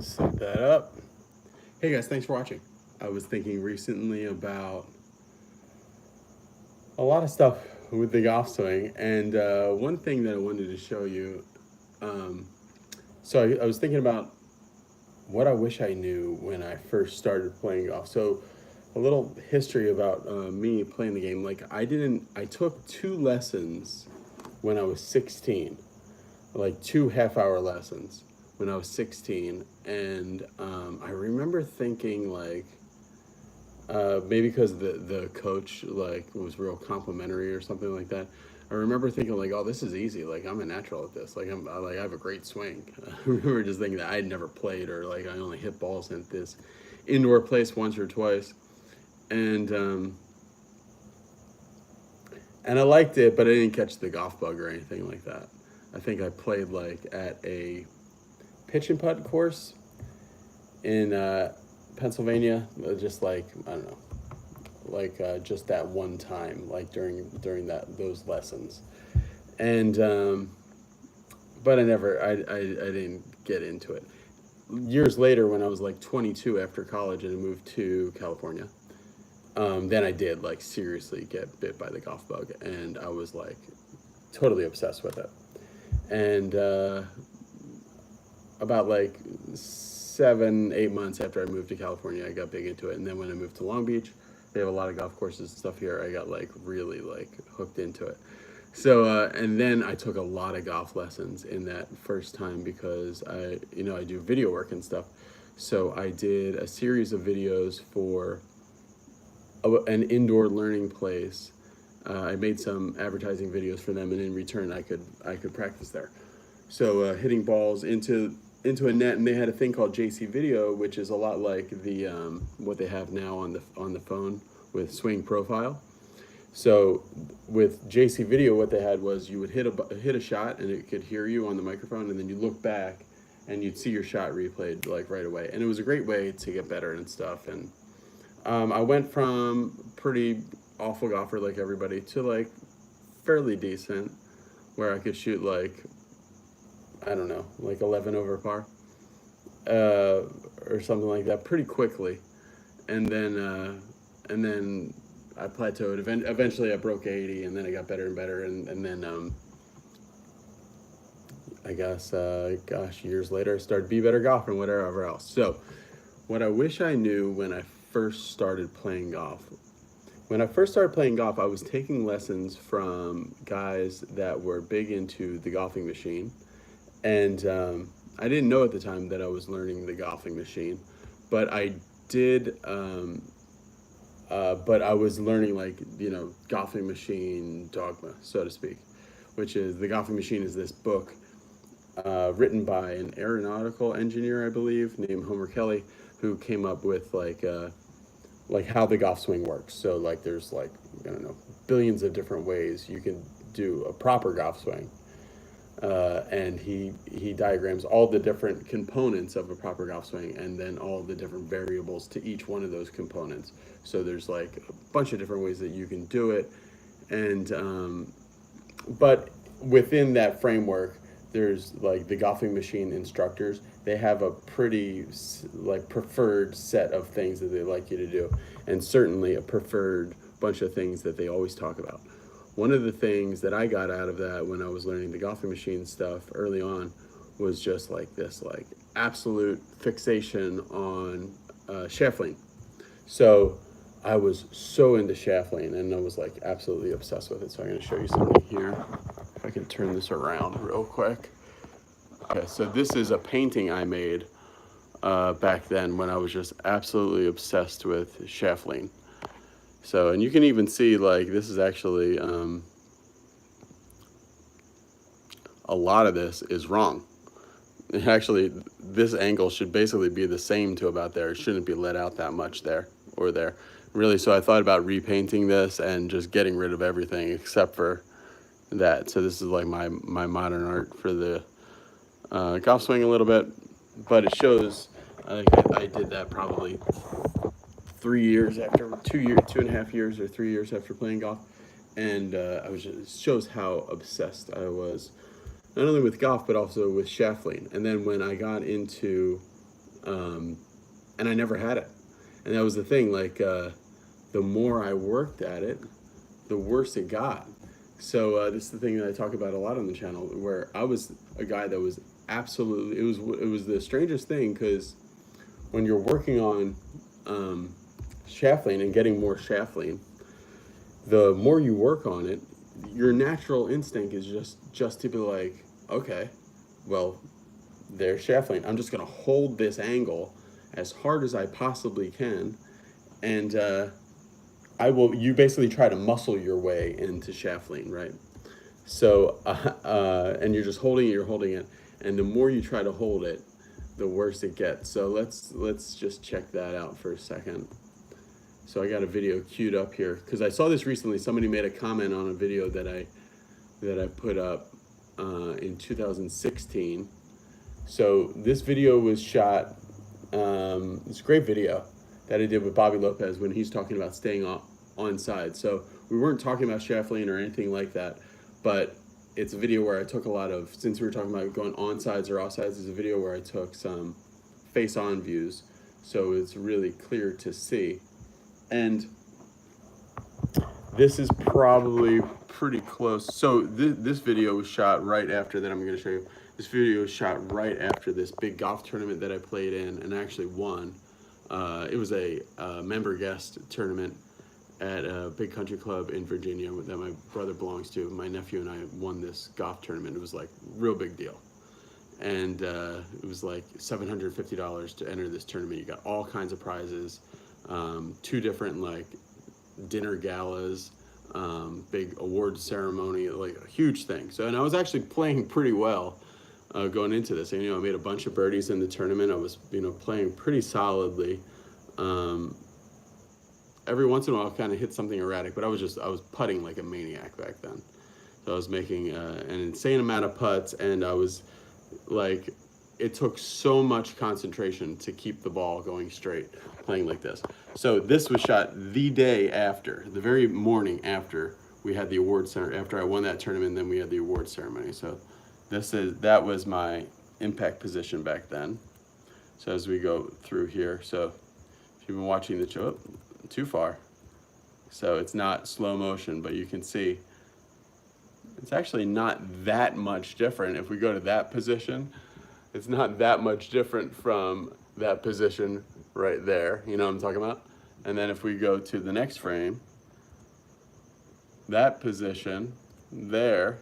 Set that up. Hey guys, thanks for watching. I was thinking recently about a lot of stuff with the golf swing, and one thing that I wanted to show you. Um, I was thinking about what I wish I knew when I first started playing golf. So, a little history about me playing the game. I took 2 lessons when I was 16, like 2 half-hour lessons when I was 16, and I remember thinking like maybe because the coach like was real complimentary or something like that. I remember thinking like, oh, this is easy. Like I have a great swing. I remember just thinking that I'd never played or like I only hit balls at this indoor place once or twice, and and I liked it, but I didn't catch the golf bug or anything like that. I think I played like at a pitch and putt course in Pennsylvania, just like I don't know, like just that one time, like during those lessons, and but I didn't get into it. Years later, when I was like 22 after college and I moved to California, then I did like seriously get bit by the golf bug, and I was like totally obsessed with it. And about like 7, 8 months after I moved to California, I got big into it. And then when I moved to Long Beach, they have a lot of golf courses and stuff here. I got like really like hooked into it. So and then I took a lot of golf lessons in that first time because I do video work and stuff. So I did a series of videos for an indoor learning place. I made some advertising videos for them, and in return, I could practice there. So hitting balls into a net, and they had a thing called JC Video, which is a lot like the what they have now on the phone with Swing Profile. So with JC Video, what they had was you would hit a shot, and it could hear you on the microphone, and then you look back, and you'd see your shot replayed like right away. And it was a great way to get better and stuff. And I went from pretty awful golfer like everybody to like fairly decent, where I could shoot like I don't know, like 11 over par, or something like that, pretty quickly, and then I plateaued. Eventually, I broke 80, and then I got better and better, and then I guess gosh, years later, I started Be Better Golf and whatever else. So, what I wish I knew when I first started playing golf. When I first started playing golf, I was taking lessons from guys that were big into the golfing machine. And I didn't know at the time that I was learning the golfing machine, but I did. But I was learning like golfing machine dogma, so to speak, which is the golfing machine is this book written by an aeronautical engineer, I believe, named Homer Kelly, who came up with like how the golf swing works. So like there's like I don't know billions of different ways you can do a proper golf swing. And he diagrams all the different components of a proper golf swing and then all the different variables to each one of those components. So there's like a bunch of different ways that you can do it. And but within that framework, there's like the golfing machine instructors. They have a pretty like preferred set of things that they like you to do, and certainly a preferred bunch of things that they always talk about. One of the things that I got out of that when I was learning the golfing machine stuff early on was just like this like absolute fixation on shaft lean. So I was so into shaft lean, and I was like absolutely obsessed with it. So I'm going to show you something here. If I can turn this around real quick. Okay, so this is a painting I made back then when I was just absolutely obsessed with shaft lean. So, and you can even see like this is actually a lot of this is wrong. Actually, this angle should basically be the same to about there. It shouldn't be let out that much there or there. Really, so I thought about repainting this and just getting rid of everything except for that. So this is like my modern art for the golf swing a little bit, but it shows. I think I did that probably 3 years after 2 and a half years or 3 years after playing golf, and I was just, it shows how obsessed I was, not only with golf but also with shaft lean. And then when I got into, and I never had it, and that was the thing. Like the more I worked at it, the worse it got. So this is the thing that I talk about a lot on the channel, where I was a guy that was absolutely, it was the strangest thing, because when you're working on shaft lean and getting more shaft lean, the more you work on it, your natural instinct is just to be like, okay, well, there's shaft lean. I'm just gonna hold this angle as hard as I possibly can, and you basically try to muscle your way into shaft lean, right? So, and you're just holding it, and the more you try to hold it, the worse it gets. So let's just check that out for a second. So I got a video queued up here, because I saw this recently. Somebody made a comment on a video that I put up in 2016. So this video was shot, it's a great video that I did with Bobby Lopez when he's talking about staying onside. So we weren't talking about shaft lean or anything like that, but it's a video where I took a lot of, since we were talking about going onsides or offsides, it's a video where I took some face-on views, so it's really clear to see. And this is probably pretty close. So this video was shot right after that. I'm going to show you. This video was shot right after this big golf tournament that I played in and actually won. It was a member guest tournament at a big country club in Virginia that my brother belongs to. My nephew and I won this golf tournament. It was like a real big deal. And it was like $750 to enter this tournament. You got all kinds of prizes, 2 different like dinner galas, big award ceremony, like a huge thing. So, and I was actually playing pretty well going into this. And, I made a bunch of birdies in the tournament. I was, playing pretty solidly. Every once in a while, I kind of hit something erratic, but I was putting like a maniac back then. So I was making an insane amount of putts, and I was like, it took so much concentration to keep the ball going straight, playing like this. So this was shot the day after, the very morning after we had the award ceremony, after I won that tournament, then we had the award ceremony. So that was my impact position back then. So as we go through here, so if you've been watching the show, too far. So it's not slow motion, but you can see it's actually not that much different. If we go to that position, it's not that much different from that position right there. You know what I'm talking about? And then if we go to the next frame, that position there,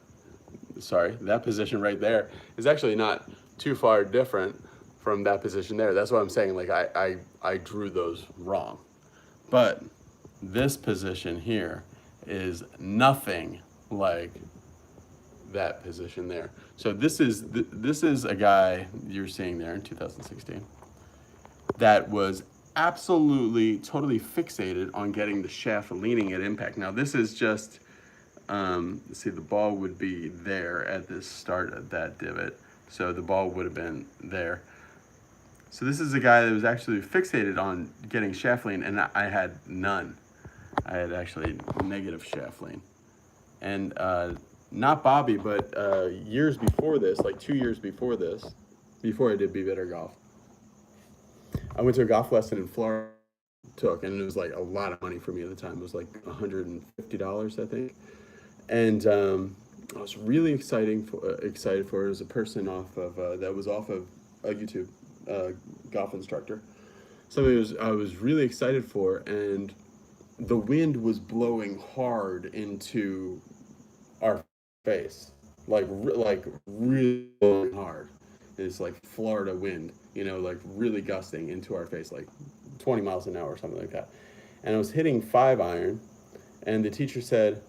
that position right there is actually not too far different from that position there. That's what I'm saying. Like I drew those wrong. But this position here is nothing like that position there. So this is a guy you're seeing there in 2016 that was absolutely, totally fixated on getting the shaft leaning at impact. Now this is just, see, the ball would be there at the start of that divot. So the ball would have been there. So this is a guy that was actually fixated on getting shaft lean, and I had none. I had actually negative shaft lean. And not Bobby, but years before this, like 2 years before this, before I did Be Better Golf, I went to a golf lesson in Florida, and it was like a lot of money for me at the time. It was like $150, I think. And I was really excited for it. It was a person that was off of YouTube. Golf instructor. Something I was really excited for, and the wind was blowing hard into our face, like really blowing hard. It's like Florida wind, like really gusting into our face, like 20 miles an hour or something like that. And I was hitting 5-iron, and the teacher said,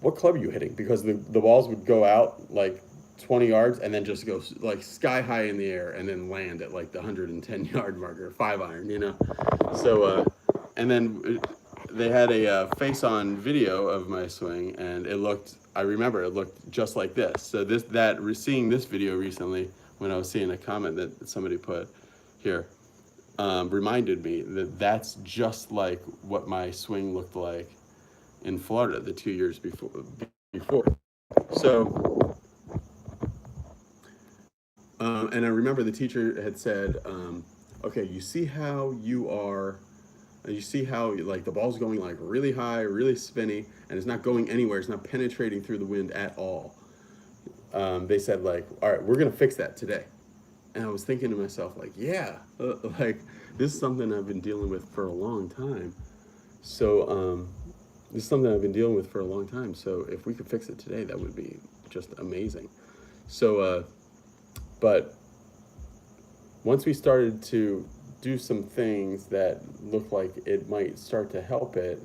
"What club are you hitting?" Because the balls would go out like 20 yards and then just go like sky high in the air and then land at like the 110-yard marker, 5-iron, So, and then they had a face-on video of my swing, and I remember it looked just like this. So seeing this video recently, when I was seeing a comment that somebody put here, reminded me that that's just like what my swing looked like in Florida the 2 years before. So, and I remember the teacher had said, okay, you see how like the ball's going like really high, really spinny, and it's not going anywhere. It's not penetrating through the wind at all. They said like, all right, we're gonna fix that today. And I was thinking to myself like, yeah, like this is something I've been dealing with for a long time. So this is something I've been dealing with for a long time. So if we could fix it today, that would be just amazing. So, but once we started to do some things that looked like it might start to help it,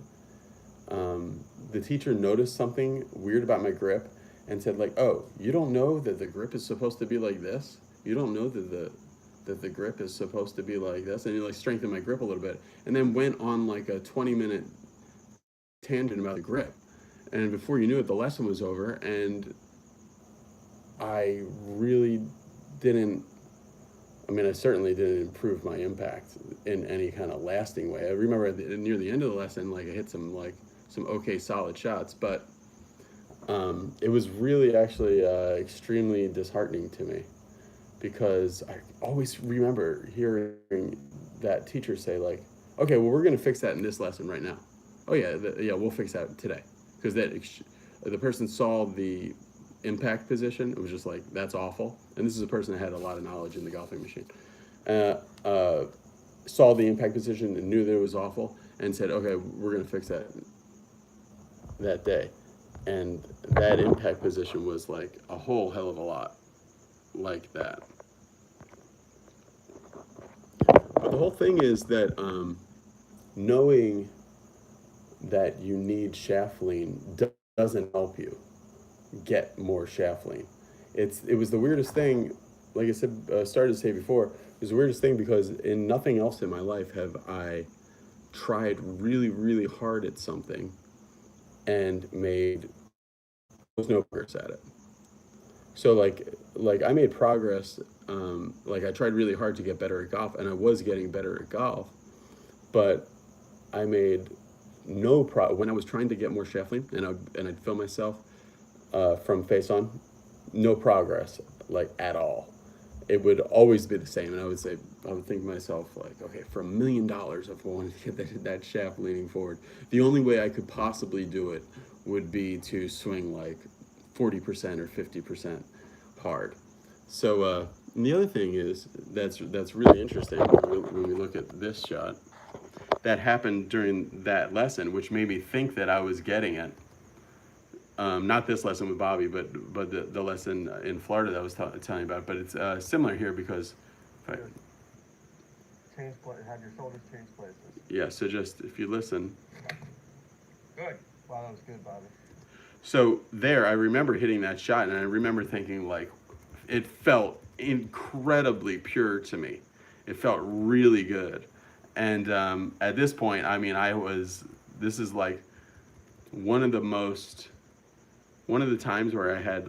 the teacher noticed something weird about my grip and said like, oh, you don't know that the grip is supposed to be like this? You don't know that the grip is supposed to be like this? And he like strengthened my grip a little bit, and then went on like a 20-minute tangent about the grip. And before you knew it, the lesson was over, and I really didn't, I mean, I certainly didn't improve my impact in any kind of lasting way. I remember near the end of the lesson, like I hit some okay solid shots, but it was really actually extremely disheartening to me, because I always remember hearing that teacher say like, okay, well, we're going to fix that in this lesson right now. Oh yeah, yeah, we'll fix that today. Because the person saw the impact position. It was just like, that's awful. And this is a person that had a lot of knowledge in the golfing machine. Saw the impact position and knew that it was awful, and said, okay, we're going to fix that day. And that impact position was like a whole hell of a lot like that. But the whole thing is that knowing that you need shaft lean doesn't help you get more shaft lean. It was the weirdest thing. Like I said, started to say before, it was the weirdest thing because in nothing else in my life have I tried really, really hard at something and made no progress at it. So like I made progress. Like I tried really hard to get better at golf, and I was getting better at golf, but I made no when I was trying to get more shaft lean, and I'd film myself from face on, no progress, like at all. It would always be the same, and I would think to myself like, okay, for $1 million, if I wanted to get that shaft leaning forward, the only way I could possibly do it would be to swing like 40% or 50% hard. So and the other thing is that's really interesting when we look at this shot that happened during that lesson, which made me think that I was getting it. Not this lesson with Bobby, but the lesson in Florida that I was telling you about. But it's similar here because had your shoulders changed places. Yeah, so just if you listen. Good. Wow, that was good, Bobby. So there, I remember hitting that shot, and I remember thinking like, it felt incredibly pure to me. It felt really good. And at this point, I mean, this is like one of the times where I had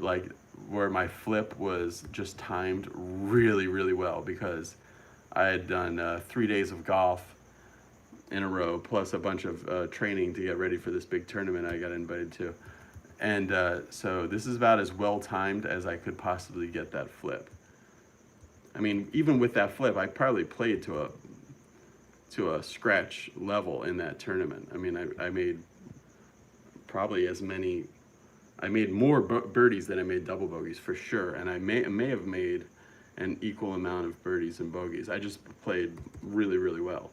where my flip was just timed really, really well, because I had done 3 days of golf in a row, plus a bunch of training to get ready for this big tournament I got invited to. And so this is about as well timed as I could possibly get that flip. I mean, even with that flip, I probably played to a scratch level in that tournament. I mean, I made probably I made more birdies than I made double bogeys for sure, and I may have made an equal amount of birdies and bogeys. I just played really, really well,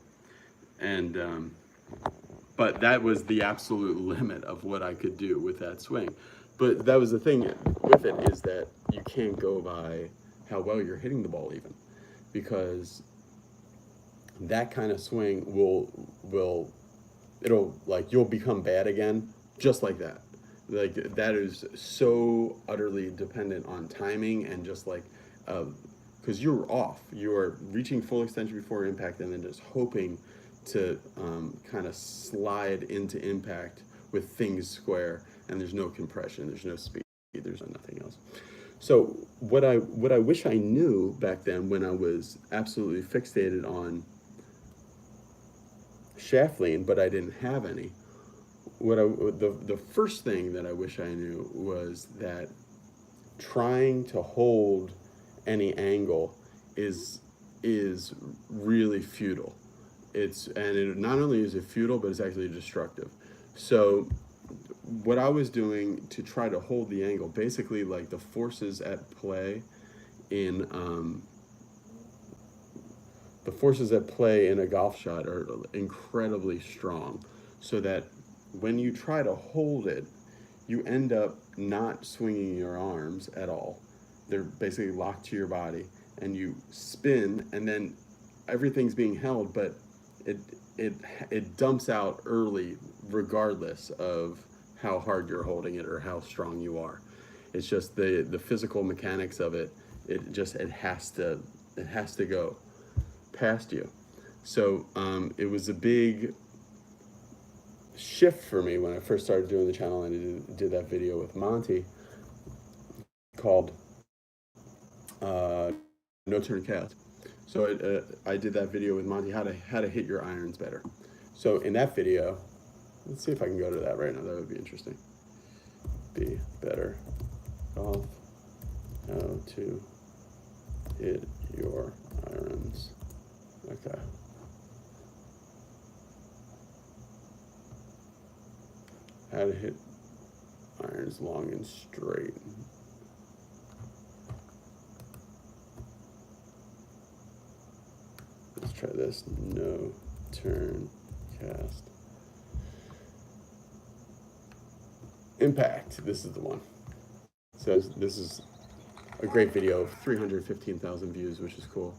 and but that was the absolute limit of what I could do with that swing. But that was the thing with it, is that you can't go by how well you're hitting the ball even, because that kind of swing you'll become bad again just like that. Like that is so utterly dependent on timing, and just because you're off, you are reaching full extension before impact and then just hoping to kind of slide into impact with things square, and there's no compression, there's no speed, there's nothing else. So what I wish I knew back then, when I was absolutely fixated on shaft lean, but I didn't have any, the first thing that I wish I knew was that trying to hold any angle is really futile. It not only is it futile, but it's actually destructive. So what I was doing to try to hold the angle, basically like the forces at play in a golf shot are incredibly strong, so that when you try to hold it, you end up not swinging your arms at all. They're basically locked to your body, and you spin, and then everything's being held, but it dumps out early, regardless of how hard you're holding it or how strong you are. It's just the physical mechanics of it. It has to go past you. So it was a big shift for me when I first started doing the channel, and I did that video with Monty called No Turn Cast. So I did that video with Monty, how to hit your irons better. So in that video, let's see if I can go to that right now. That would be interesting. Be better golf, how to hit your irons. Okay. How to hit irons long and straight. Let's try this. No turn cast. Impact. This is the one. So this is a great video, 315,000 views, which is cool.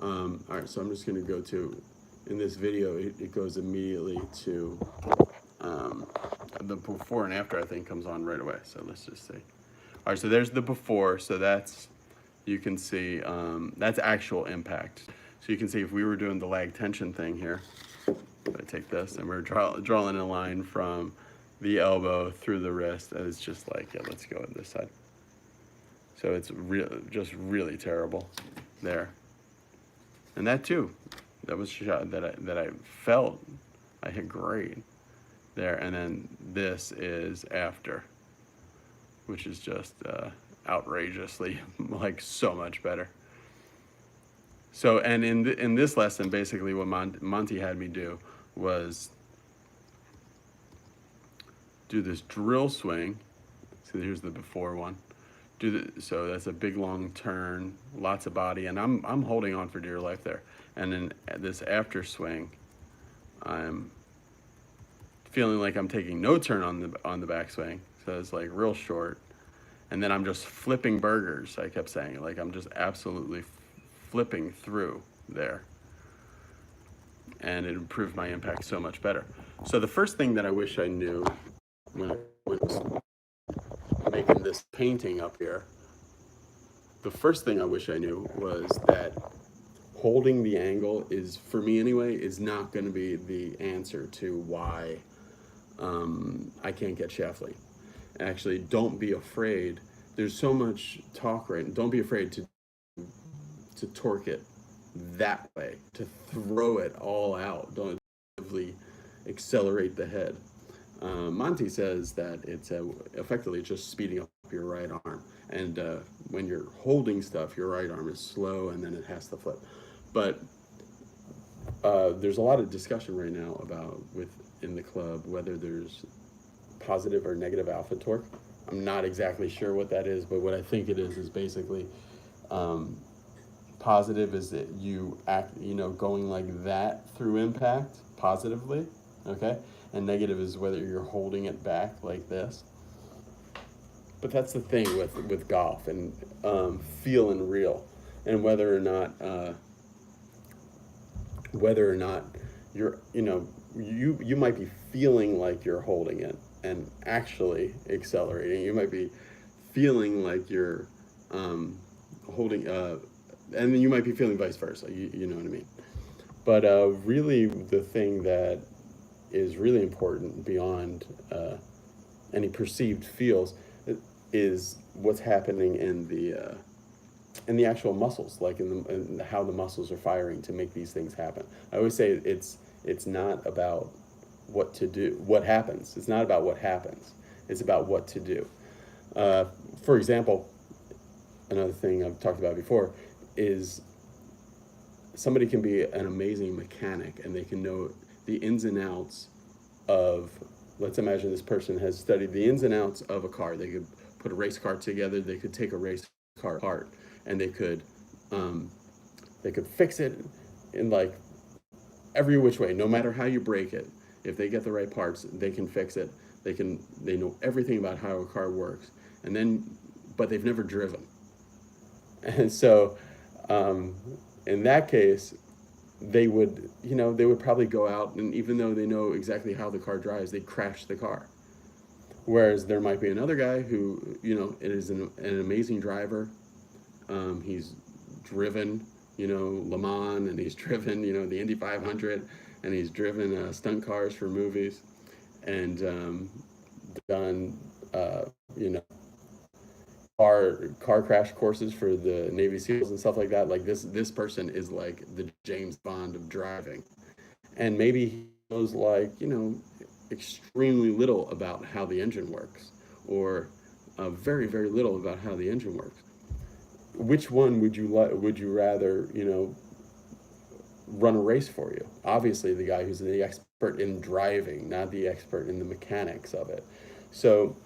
All right, so I'm just going to go to, in this video, it goes immediately to the before and after, I think, comes on right away. So let's just see. All right, so there's the before. So that's, you can see, that's actual impact. So you can see if we were doing the lag tension thing here, I take this and we're drawing a line from the elbow through the wrist, and it's just like, yeah, let's go on this side. So it's just really terrible there. And that too, that was a shot that I felt I hit great there. And then this is after, which is just outrageously like so much better. So, and in this lesson, basically what Monty had me do was do this drill swing. So here's the before one. So that's a big long turn, lots of body, and I'm holding on for dear life there. And then this after swing, I'm feeling like I'm taking no turn on the backswing, so it's like real short. And then I'm just flipping burgers. I kept saying, like I'm just absolutely flipping through there, and it improved my impact so much better. So the first thing that I wish I knew when I was making this painting up here, the first thing I wish I knew was that holding the angle is, for me anyway, is not going to be the answer to why I can't get shaft lean. Actually, don't be afraid. There's so much talk right now. Don't be afraid to torque it that way, to throw it all out. Don't accelerate the head. Monty says that it's effectively just speeding up your right arm, and when you're holding stuff, your right arm is slow and then it has to flip. But there's a lot of discussion right now about in the club whether there's positive or negative alpha torque. I'm not exactly sure what that is, but what I think it is basically positive is that you act, going like that through impact positively, okay? And negative is whether you're holding it back like this. But that's the thing with golf and feeling real, and whether or not you're, you might be feeling like you're holding it and actually accelerating. You might be feeling like you're holding, and then you might be feeling vice versa. You know what I mean? But really, the thing that is really important beyond any perceived feels is what's happening in the actual muscles, like in how the muscles are firing to make these things happen. I always say it's not about what to do, what happens. It's not about what happens. It's about what to do. For example, another thing I've talked about before is somebody can be an amazing mechanic and they can know the ins and outs of, let's imagine this person has studied the ins and outs of a car. They could put a race car together, they could take a race car apart, and they could fix it in like every which way, no matter how you break it. If they get the right parts, they can fix it. They know everything about how a car works, and then, but they've never driven. And so, in that case, they would probably go out, and even though they know exactly how the car drives, they crash the car. Whereas there might be another guy who, is an amazing driver. He's driven, Le Mans, and he's driven, the Indy 500, and he's driven stunt cars for movies, and done, car crash courses for the Navy SEALs and stuff like that. Like this person is like the James Bond of driving, and maybe he knows extremely little about how the engine works, or very, very little about how the engine works. Which one would you rather run a race for you? Obviously the guy who's the expert in driving, not the expert in the mechanics of it. So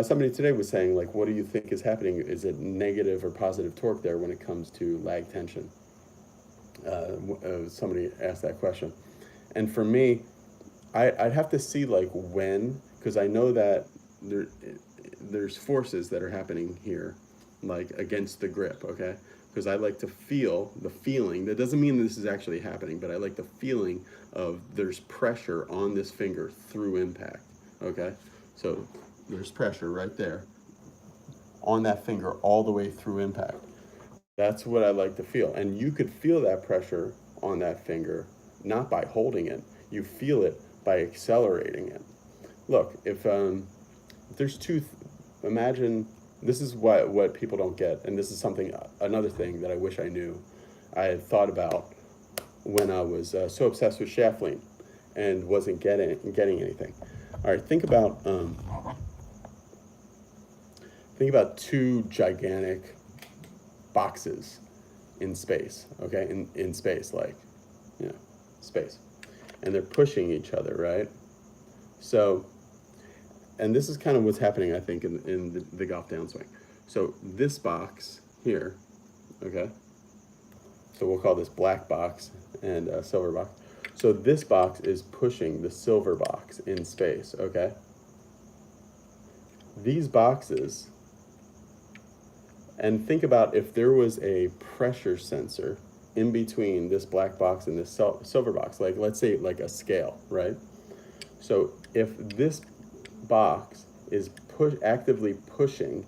somebody today was saying, like, what do you think is happening? Is it negative or positive torque there when it comes to lag tension? Somebody asked that question, and for me, I'd have to see like when, because I know that there's forces that are happening here, like against the grip, okay? Because I like to feel the feeling. That doesn't mean this is actually happening, but I like the feeling of there's pressure on this finger through impact, okay? So there's pressure right there on that finger all the way through impact. That's what I like to feel. And you could feel that pressure on that finger, not by holding it. You feel it by accelerating it. Look, if there's imagine, this is what people don't get, and this is another thing that I wish I knew. I had thought about when I was so obsessed with shaft lean and wasn't getting anything. All right, think about two gigantic boxes in space, okay? In space, like, space. And they're pushing each other, right? So, and this is kind of what's happening, I think, in the golf downswing. So this box here, okay? So we'll call this black box and silver box. So this box is pushing the silver box in space, okay? These boxes, and think about if there was a pressure sensor in between this black box and this silver box, like let's say like a scale, right? So if this box is actively pushing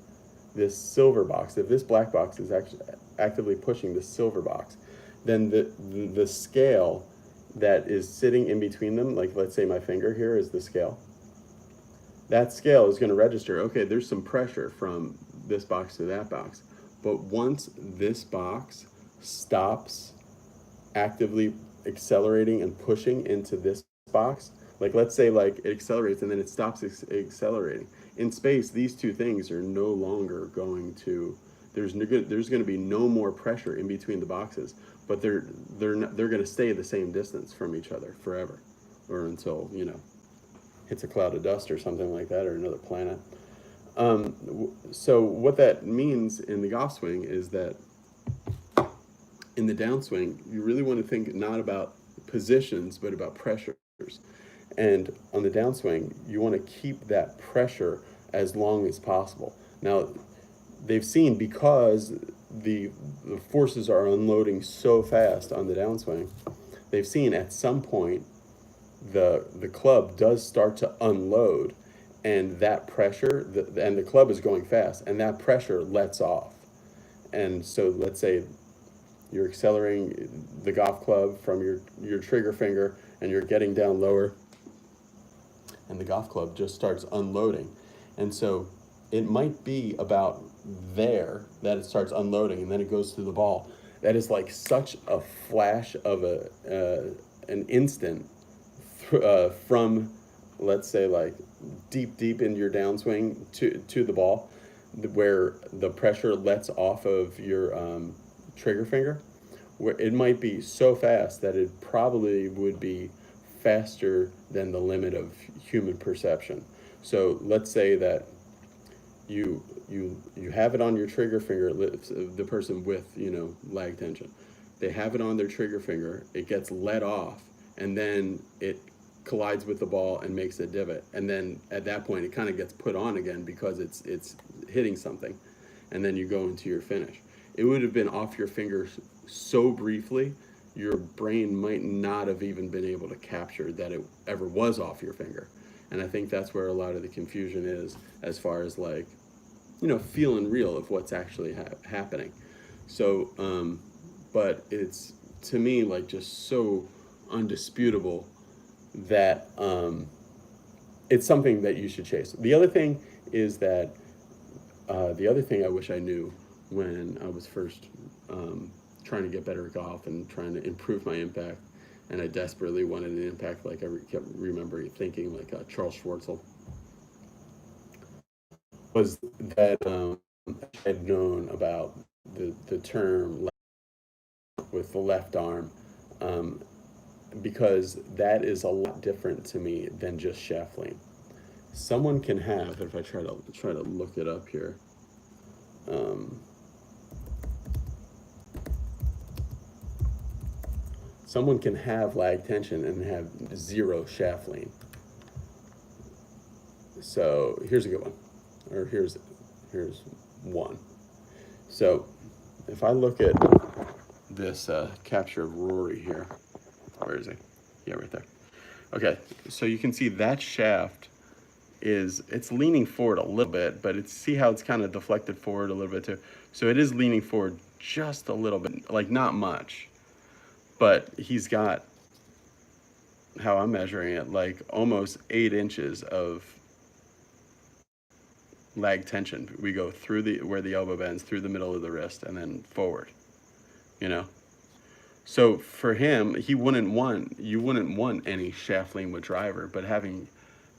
this silver box, if this black box is actually actively pushing the silver box, then the scale that is sitting in between them, like let's say my finger here is the scale, that scale is going to register, okay, there's some pressure from this box to that box. But once this box stops actively accelerating and pushing into this box, like let's say like it accelerates and then it stops accelerating. In space, these two things are no longer going to, there's going to be no more pressure in between the boxes, but they're going to stay the same distance from each other forever, or until, hits a cloud of dust or something like that, or another planet. So what that means in the golf swing is that in the downswing, you really want to think not about positions, but about pressures. And on the downswing, you want to keep that pressure as long as possible. Now, they've seen, because the forces are unloading so fast on the downswing, they've seen at some point the club does start to unload, and that pressure, and the club is going fast, and that pressure lets off. And so let's say you're accelerating the golf club from your trigger finger, and you're getting down lower, and the golf club just starts unloading. And so it might be about there that it starts unloading, and then it goes through the ball. That is like such a flash of an instant from let's say like deep into your downswing to the ball, where the pressure lets off of your trigger finger, where it might be so fast that it probably would be faster than the limit of human perception. So let's say that you have it on your trigger finger, the person with, you know, lag tension, they have it on their trigger finger, it gets let off, and then it collides with the ball and makes a divot, and then at that point it kind of gets put on again because it's hitting something, and then you go into your finish. It would have been off your fingers so briefly, your brain might not have even been able to capture that it ever was off your finger. And I think that's where a lot of the confusion is, as far as like, you know, feeling real of what's actually happening. So but it's, to me, like just so undisputable that it's something that you should chase. The other thing is that the other thing I wish I knew when I was first trying to get better at golf and trying to improve my impact, and I desperately wanted an impact, like I kept remembering thinking like Charles Schwartzel, was that I had known about the term with the left arm, because that is a lot different to me than just shaft lean. Someone can have, if I try to look it up here, someone can have lag tension and have zero shaft lean. So here's a good one, or here's one. So if I look at this capture of Rory here, where is he? Yeah, right there. Okay, so you can see that shaft it's leaning forward a little bit, but see how it's kind of deflected forward a little bit too. So it is leaning forward just a little bit, like not much, but he's got, how I'm measuring it, like almost 8 inches of lag tension. We go through where the elbow bends, through the middle of the wrist, and then forward, you know? So for him, you wouldn't want any shaft lean with driver, but having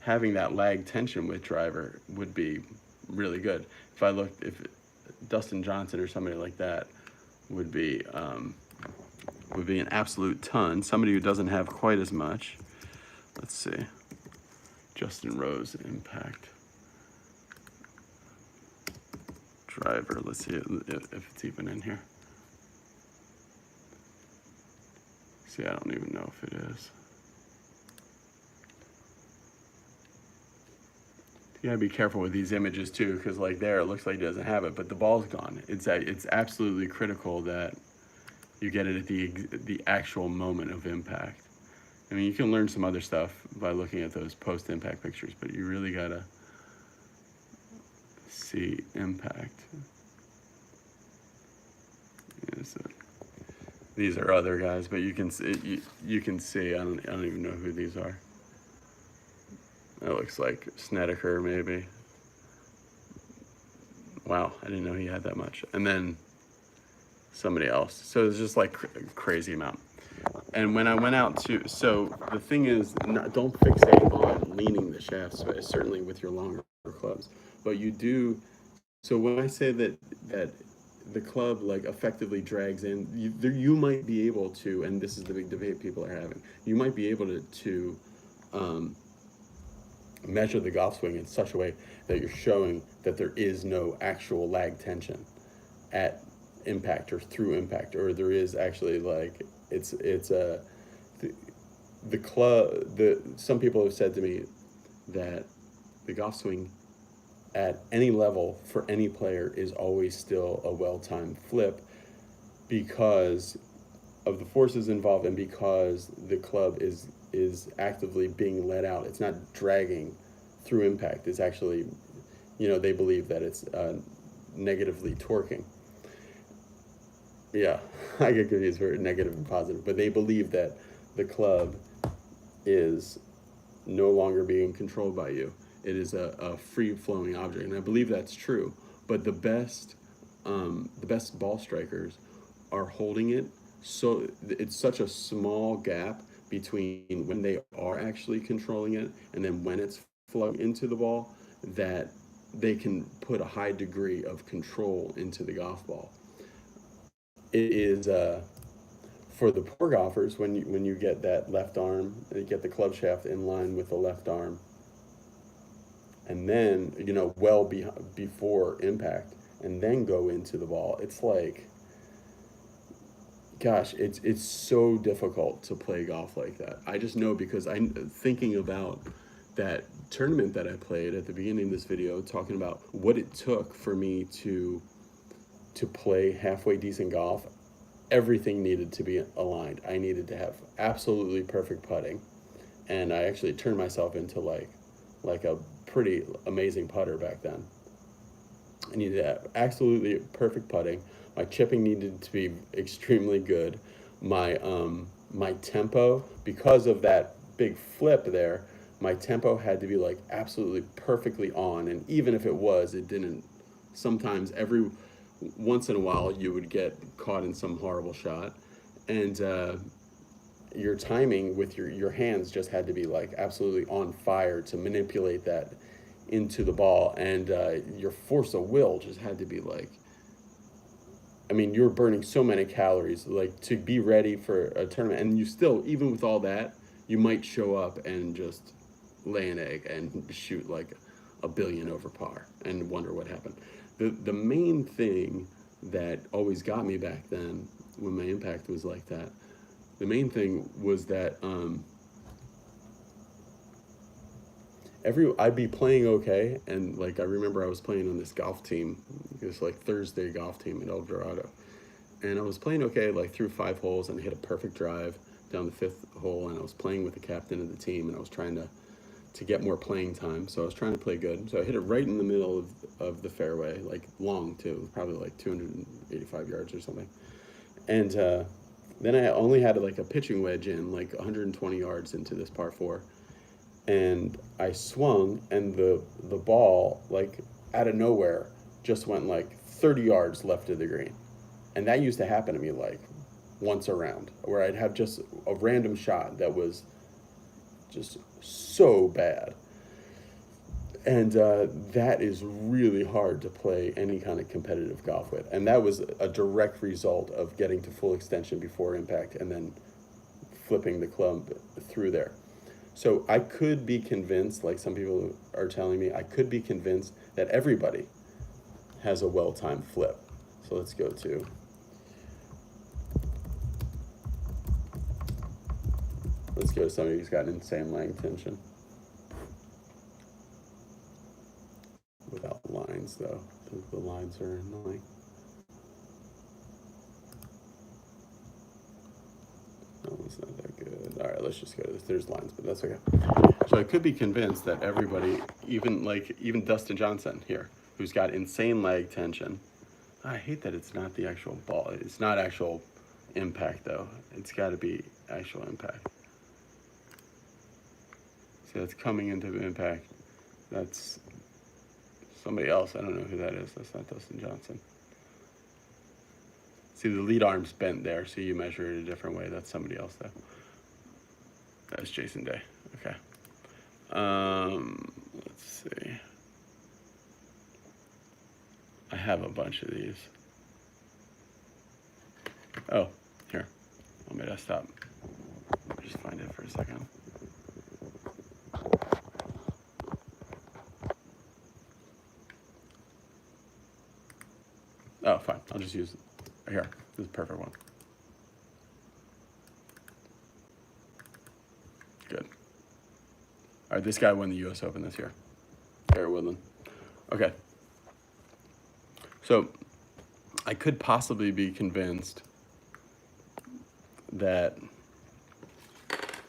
that lag tension with driver would be really good. If Dustin Johnson or somebody like that would be an absolute ton. Somebody who doesn't have quite as much. Let's see. Justin Rose impact driver. Let's see if it's even in here. See, I don't even know if it is. You gotta be careful with these images too, because like there, it looks like he doesn't have it, but the ball's gone. It's absolutely critical that you get it at the actual moment of impact. I mean, you can learn some other stuff by looking at those post-impact pictures, but you really gotta see impact. These are other guys, but you can see, you can see. I don't even know who these are. That looks like Snedeker, maybe. Wow, I didn't know he had that much. And then somebody else. So it's just like crazy amount. And when I went out to, so the thing is, don't fixate on leaning the shafts, certainly with your longer clubs. But you do, so when I say that the club like effectively drags in, you might be able to, and this is the big debate people are having, you might be able to measure the golf swing in such a way that you're showing that there is no actual lag tension at impact or through impact, or there is actually like the club. Some people have said to me that the golf swing at any level for any player is always still a well-timed flip because of the forces involved and because the club is actively being let out. It's not dragging through impact. It's actually, they believe that it's negatively torquing. Yeah, I get confused for negative and positive, but they believe that the club is no longer being controlled by you. It is a free-flowing object, and I believe that's true. But the best ball strikers are holding it, so it's such a small gap between when they are actually controlling it and then when it's flowing into the ball, that they can put a high degree of control into the golf ball. It is for the poor golfers, when you get that left arm, you get the club shaft in line with the left arm, and then before impact, and then go into the ball. It's like, gosh, it's so difficult to play golf like that. I just know because I'm thinking about that tournament that I played at the beginning of this video, talking about what it took for me to play halfway decent golf. Everything needed to be aligned. I needed to have absolutely perfect putting, and I actually turned myself into like a pretty amazing putter back then. I needed to have absolutely perfect putting. My chipping needed to be extremely good. My tempo, because of that big flip there, my tempo had to be like absolutely perfectly on. And even if it didn't. Sometimes every once in a while you would get caught in some horrible shot, and your timing with your hands just had to be like absolutely on fire to manipulate that into the ball, and your force of will just had to be like, I mean, you're burning so many calories like to be ready for a tournament, and you still, even with all that, you might show up and just lay an egg and shoot like a billion over par and wonder what happened. The main thing that always got me back then when my impact was like that, the main thing was that I'd be playing okay, and like I remember I was playing on this golf team, this like Thursday golf team in El Dorado, and I was playing okay like through 5 holes, and I hit a perfect drive down the 5th hole, and I was playing with the captain of the team, and I was trying to get more playing time, so I was trying to play good. So I hit it right in the middle of the fairway, like long too, probably like 285 yards or something, and then I only had like a pitching wedge in like 120 yards into this par 4. And I swung, and the ball, like out of nowhere, just went like 30 yards left of the green. And that used to happen to me like once a round, where I'd have just a random shot that was just so bad. And that is really hard to play any kind of competitive golf with. And that was a direct result of getting to full extension before impact and then flipping the club through there. So I could be convinced, like some people are telling me, I could be convinced that everybody has a well-timed flip. So let's go to somebody who's got insane leg tension. Without lines though, the lines are annoying. No, it's not that good. All right, let's just go to this. There's lines, but that's okay. So I could be convinced that everybody, even Dustin Johnson here, who's got insane leg tension. I hate that it's not the actual ball. It's not actual impact though. It's got to be actual impact. See, that's coming into impact. That's somebody else. I don't know who that is. That's not Dustin Johnson. See, the lead arm's bent there, so you measure it a different way. That's somebody else, though. That's Jason Day. Okay. Let's see. I have a bunch of these. Oh, here. On my desktop. Just find it for a second. Oh, fine. I'll just use it. Here. This is a perfect one. Good. All right, this guy won the U.S. Open this year. Gary Woodland. Okay. So I could possibly be convinced that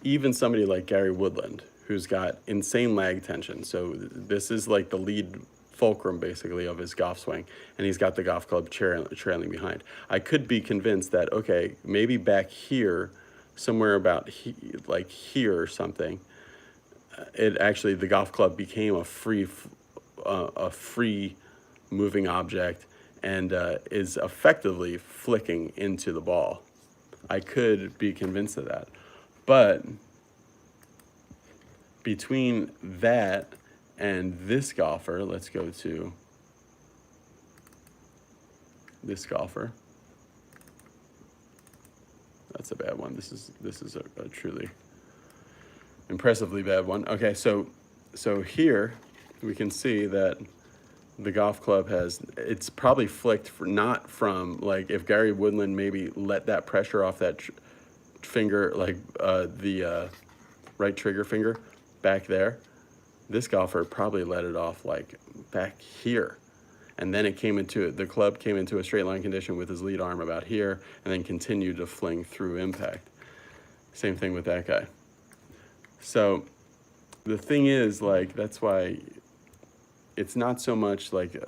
even somebody like Gary Woodland, who's got insane lag tension, so this is like the lead fulcrum basically of his golf swing, and he's got the golf club trailing behind. I could be convinced that, okay, maybe back here, somewhere about like here or something, the golf club became a free moving object and is effectively flicking into the ball. I could be convinced of that. But between that and this golfer, let's go to this golfer. That's a bad one. This is a truly impressively bad one. Okay, so here we can see that the golf club it's probably flicked not from, like, if Gary Woodland maybe let that pressure off that finger, like the right trigger finger back there, this golfer probably let it off like back here. And then the club came into a straight line condition with his lead arm about here, and then continued to fling through impact. Same thing with that guy. So the thing is, like, that's why it's not so much like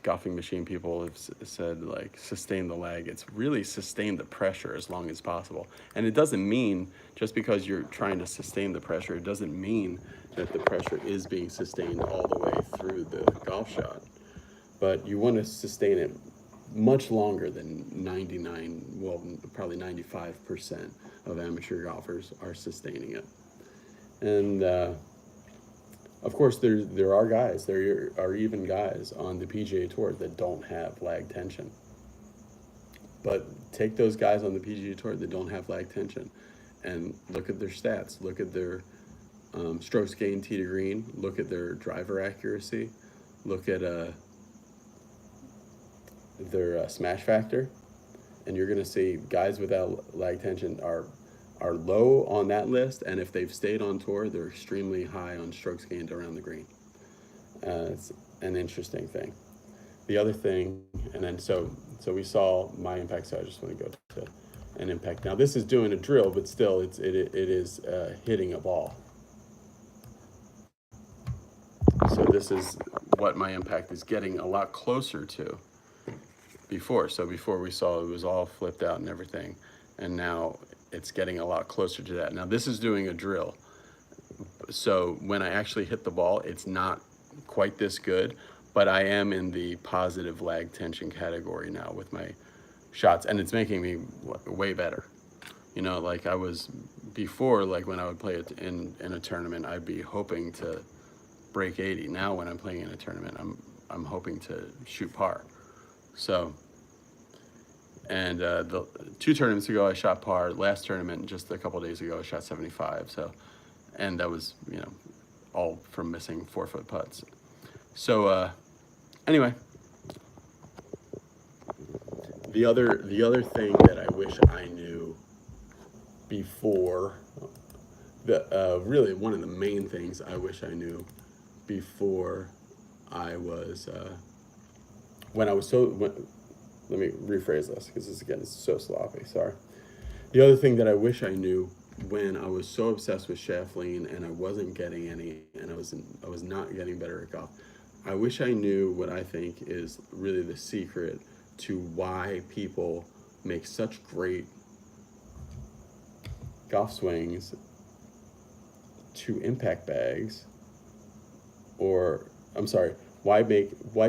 golfing machine people have said, like, sustain the lag. It's really sustain the pressure as long as possible. And it doesn't mean, just because you're trying to sustain the pressure, it doesn't mean that the pressure is being sustained all the way through the golf shot. But you want to sustain it much longer than 99, well, probably 95% of amateur golfers are sustaining it. And of course, there are even guys on the PGA Tour that don't have lag tension. But take those guys on the PGA Tour that don't have lag tension and look at their stats. Look at their strokes gained tee to green. Look at their driver accuracy. Look at their smash factor. And you're going to see guys without lag tension are low on that list, and if they've stayed on tour, they're extremely high on strokes gained around the green. It's an interesting thing. The other thing, and then so we saw my impact, so I just want to go to an impact. Now this is doing a drill, but still it is hitting a ball. So this is what my impact is getting a lot closer to before. So before we saw it was all flipped out and everything, and now it's getting a lot closer to that. Now this is doing a drill. So when I actually hit the ball, it's not quite this good, but I am in the positive lag tension category now with my shots, and it's making me way better. You know, like I was before, like when I would play it in a tournament, I'd be hoping to break 80. Now when I'm playing in a tournament, I'm hoping to shoot par. So, and the 2 tournaments ago I shot par. Last tournament, just a couple days ago, I shot 75. So, and that was, you know, all from missing 4-foot putts. So anyway, the other thing that I wish I knew before, really one of the main things I wish I knew before I was let me rephrase this, because this, again, is so sloppy, sorry. The other thing that I wish I knew when I was so obsessed with shaft lean and I wasn't getting any, and I was not getting better at golf, I wish I knew what I think is really the secret to why people make such great golf swings to impact bags, or I'm sorry, why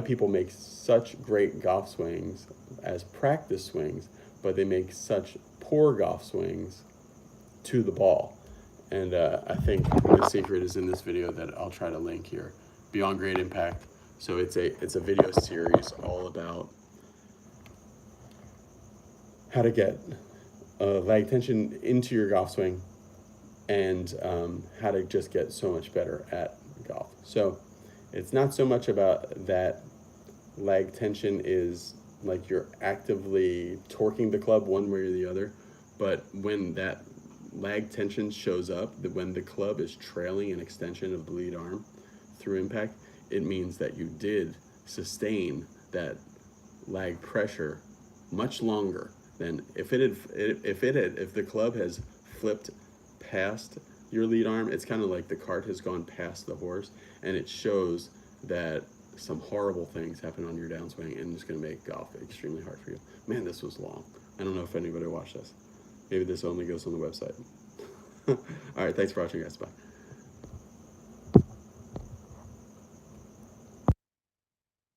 people make such great golf swings as practice swings, but they make such poor golf swings to the ball. And I think the secret is in this video that I'll try to link here, Beyond Great Impact. So it's a video series all about how to get lag tension into your golf swing, and how to just get so much better at golf. So it's not so much about that lag tension is like you're actively torquing the club one way or the other, but when that lag tension shows up, that when the club is trailing an extension of the lead arm through impact, it means that you did sustain that lag pressure much longer than if the club has flipped past your lead arm. It's kind of like the cart has gone past the horse, and it shows that some horrible things happen on your downswing, and it's going to make golf extremely hard for you. Man, this was long. I don't know if anybody watched this. Maybe this only goes on the website. All right, thanks for watching, guys. Bye.